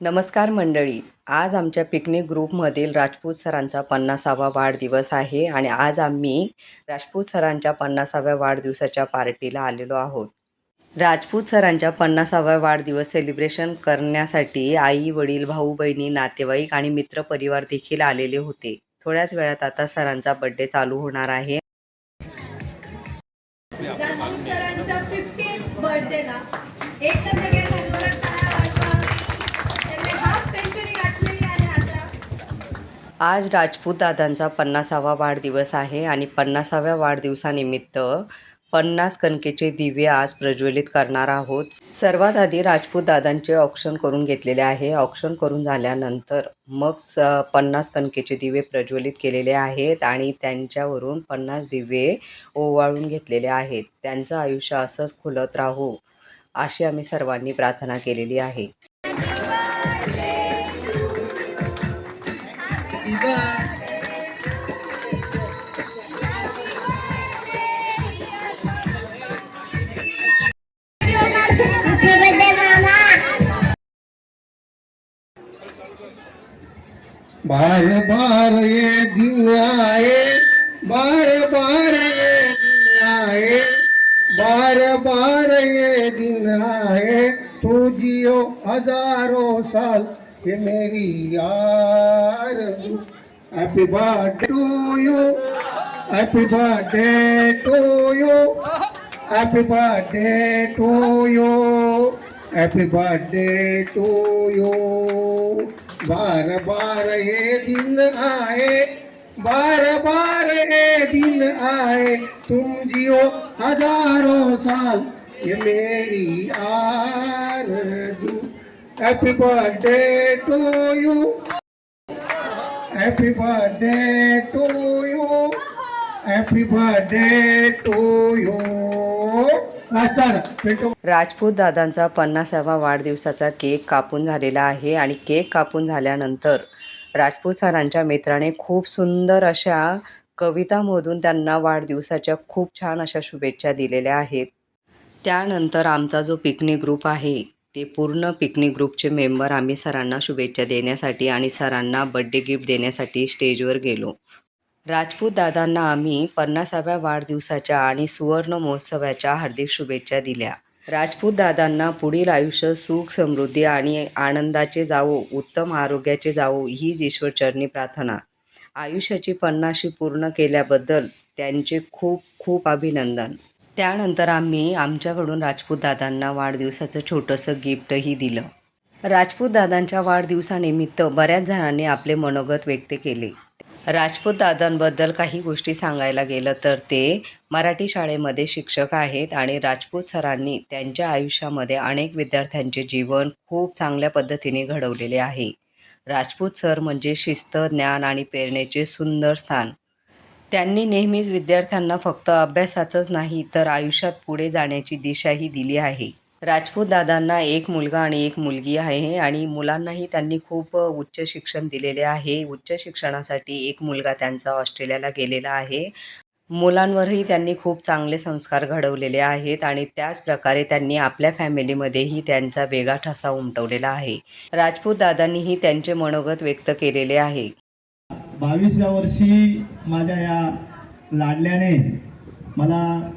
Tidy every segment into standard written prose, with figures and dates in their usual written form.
नमस्कार मंडळी. आज आमच्या पिकनिक ग्रुपमधील राजपूत सरांचा 50वा वाढदिवस आहे आणि आज आम्ही राजपूत सरांच्या 50व्या वाढदिवसाच्या पार्टीला आलेलो आहोत. राजपूत सरांच्या 50वा वाढदिवस सेलिब्रेशन करण्यासाठी आई, वडील, भाऊ, बहिणी, नातेवाईक आणि मित्रपरिवार देखील आलेले होते. थोड्याच वेळात आता सरांचा बर्थडे चालू होणार आहे. राजपूत सरांच्या 50th बर्थडेला एकच सगळ्या नंबरात टाळ्या वाजवा. त्यांनी हाफ सेंचुरी गाठलेली आहे आता. आज राजपूत दादांचा 50वा वाढदिवस आहे आणि 50व्या वाढदिवसानिमित्त 50 कणकेचे दिवे आज प्रज्वलित करणार आहोत. सर्वात आधी राजपूत दादांचे औक्षण करून घेतलेले आहे. औक्षण करून झाल्यानंतर मग 50 कणकेचे दिवे प्रज्वलित केलेले आहेत आणि त्यांच्यावरून 50 दिवे ओवाळून घेतलेले आहेत. त्यांचं आयुष्य असंच खुलत राहू अशी आम्ही सर्वांनी प्रार्थना केलेली आहे. बार बार ये दिन आए, बार बार ये दिन आए, बार बार ये दिन आए, तू जियो हजारों साल, ये मेरी यार. Happy birthday to you, happy birthday to you, happy birthday to you, happy birthday to you. बार बार ये दिन आए, बार बार ये दिन आए, तुम जियो हजारों साल, ये मेरी आरज़ू. Happy birthday to you, happy birthday to you, happy birthday to you. राजपूत दादांचा 50वा वाढदिवसाचा केक कापून झालेला आहे आणि केक कापून झाल्यानंतर राजपूत सरांच्या मित्राने खूप सुंदर अशा कवितामधून त्यांना वाढदिवसाच्या खूप छान अशा शुभेच्छा दिलेल्या आहेत. त्यानंतर आमचा जो पिकनिक ग्रुप आहे ते पूर्ण पिकनिक ग्रुपचे मेंबर आम्ही सरांना शुभेच्छा देण्यासाठी आणि सरांना बड्डे गिफ्ट देण्यासाठी स्टेजवर गेलो. राजपूत दादांना आम्ही 50व्या वाढदिवसाच्या आणि सुवर्ण महोत्सवाच्या हार्दिक शुभेच्छा दिल्या. राजपूत दादांना पुढील आयुष्य सुख, समृद्धी आणि आनंदाचे जावो, उत्तम आरोग्याचे जावो हीच ईश्वरचरणी प्रार्थना. आयुष्याची 50शी पूर्ण केल्याबद्दल त्यांचे खूप खूप अभिनंदन. त्यानंतर आम्ही आमच्याकडून राजपूत दादांना वाढदिवसाचं छोटंसं गिफ्टही दिलं. राजपूत दादांच्या वाढदिवसानिमित्त बऱ्याच जणांनी आपले मनोगत व्यक्त केले. राजपूत दादांबद्दल काही गोष्टी सांगायला गेलं तर ते मराठी शाळेमध्ये शिक्षक आहेत आणि राजपूत सरांनी त्यांच्या आयुष्यामध्ये अनेक विद्यार्थ्यांचे जीवन खूप चांगल्या पद्धतीने घडवलेले आहे. राजपूत सर म्हणजे शिस्त, ज्ञान आणि प्रेरणेचे सुंदर स्थान. त्यांनी नेहमीच विद्यार्थ्यांना फक्त अभ्यासाचंच नाही तर आयुष्यात पुढे जाण्याची दिशाही दिली आहे. राजपूत दादांना एक मुलगा आणि एक मुलगी आहे आणि मुलांनाही त्यांनी खूप उच्च शिक्षण दिलेले आहे. उच्च शिक्षणासाठी एक मुलगा त्यांचा ऑस्ट्रेलियाला गेलेला आहे. मुलांवरही त्यांनी खूप चांगले संस्कार घडवलेले आहेत आणि त्याच प्रकारे त्यांनी आपल्या फॅमिलीमध्येही त्यांचा वेगळा ठसा उमटवलेला आहे. राजपूत दादांनीही त्यांचे मनोगत व्यक्त केलेले आहे. 22व्या वर्षी माझ्या या लाडल्याने मला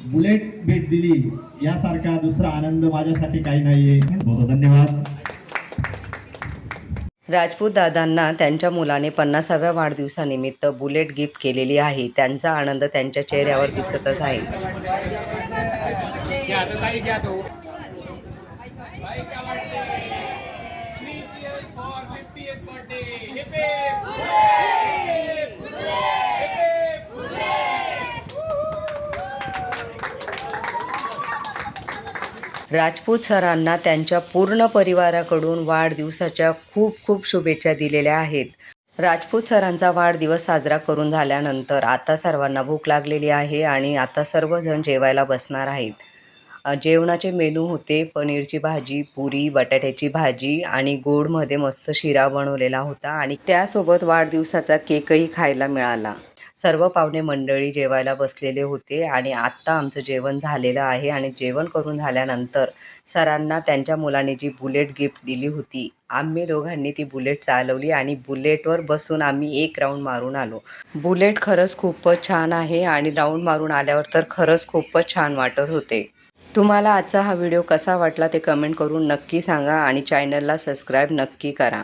बुलेट भेट दिली, यासारखा दुसरा आनंद माझ्यासाठी काही नाही आहे. धन्यवाद. राजपूत दादांना त्यांच्या मुलाने 50व्या वाढदिवसानिमित्त बुलेट गिफ्ट केलेली आहे. त्यांचा आनंद त्यांच्या चेहऱ्यावर दिसतच आहे. राजपूत सरांना त्यांच्या पूर्ण परिवाराकडून वाढदिवसाच्या खूप खूप शुभेच्छा दिलेल्या आहेत. राजपूत सरांचा वाढदिवस साजरा करून झाल्यानंतर आता सर्वांना भूक लागलेली आहे आणि आता सर्वजण जेवायला बसणार आहेत. जेवणाचे मेनू होते पनीरची भाजी, पुरी, बटाट्याची भाजी आणि गोडमध्ये मस्त शिरा बनवलेला होता आणि त्यासोबत वाढदिवसाचा केकही खायला मिळाला. सर्व पाहुणे मंडळी जेवायला बसलेले होते आणि आत्ता आमचं जेवण झालेलं आहे आणि जेवण करून झाल्यानंतर सरांना त्यांच्या मुलाने जी बुलेट गिफ्ट दिली होती, आम्ही दोघांनी ती बुलेट चालवली आणि बुलेटवर बसून आम्ही एक राऊंड मारून आलो. बुलेट खरंच खूपच छान आहे आणि राऊंड मारून आल्यावर तर खरंच खूपच छान वाटत होते. तुम्हाला आजचा हा व्हिडिओ कसा वाटला ते कमेंट करून नक्की सांगा आणि चॅनलला सबस्क्राईब नक्की करा.